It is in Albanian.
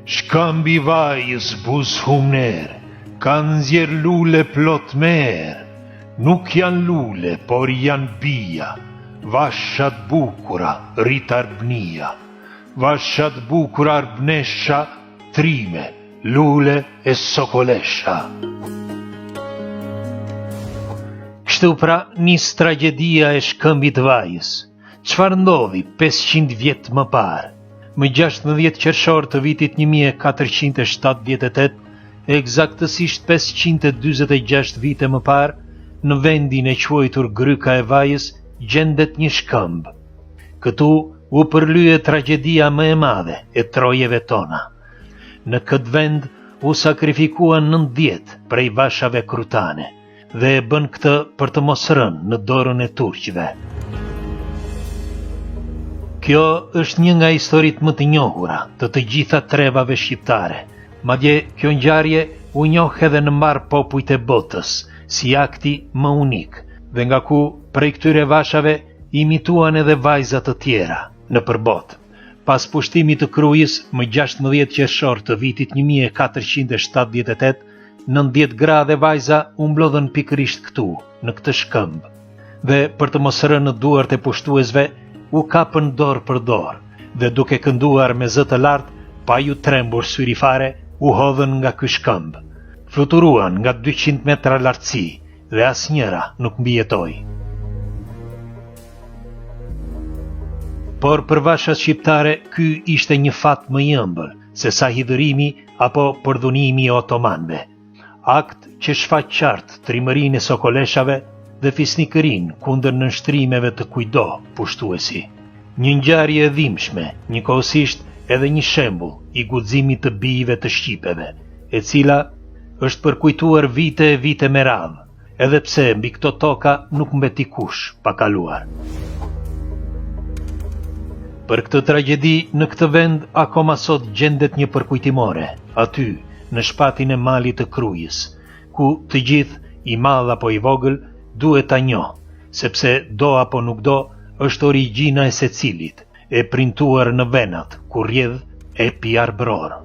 Shkambi vajës buz humner, kanë zjer lule plot merë, nuk janë lule, por janë bia, vashat bukura rrit arbnia, vashat bukura arbnesha, trime, lule e sokolesha. Kështu pra nis tragedia e shkëmbit vajës. Çfarë ndodhi 500 vjet më parë? Më 16 qershor të vitit 1478, eksaktësisht 546 vite më parë, në vendin e quajtur Gryka e Vajës, gjendet një shkëmb. Këtu u përlye tragedia më e madhe e trojeve tona. Në këtë vend u sakrifikuan 90 prej vashave krutane dhe e bën këtë për të mos rënë në dorën e turqëve. Kjo është një nga historitë më të njohura të gjitha trevave shqiptare. Madje kjo ngjarje u njoh edhe në mbar popujt e botës si akti më unik, dhe nga ku prej këtyre vashave imituan edhe vajza të tjera në përbot. Pas pushtimit të Krujës më 16 qershor të vitit 1478, 90 gra dhe vajza u mblodhen pikërisht këtu, në këtë shkëmb. Dhe për të mos rënë në duart e pushtuesve, u kapën dorë për dorë, dhe duke kënduar me zë të lartë, pa ju trembur syri fare, u hodhën nga ky shkëmb. Fluturuan nga 200 metra lartësi dhe asnjëra nuk mbijetoi. Por për vashat shqiptare, ky ishte një fat më i ëmbël se sa hidhërimi apo përdhunimi i otomanëve. Akt që shfaq qartë trimërinë e sokoleshave dhe fisnikërinë kundër nënshtrimeve të kujdo pushtuesi. Një ngjarje e dhimbshme, njëkohësisht edhe një shembull i guximit të bijve të shqipeve, e cila është përkujtuar vite e vite me radhë, edhe pse mbi këto toka nuk mbeti kush pa kaluar. Për këtë tragjedi në këtë vend akoma sot gjendet një përkujtimore, aty në shpatin e malit të Krujës, ku të gjithë, i madh apo i vogël, duhet ta njoh, sepse do apo nuk do, është origjina e secilit, e printuar në venat ku rrjedh epi arbror.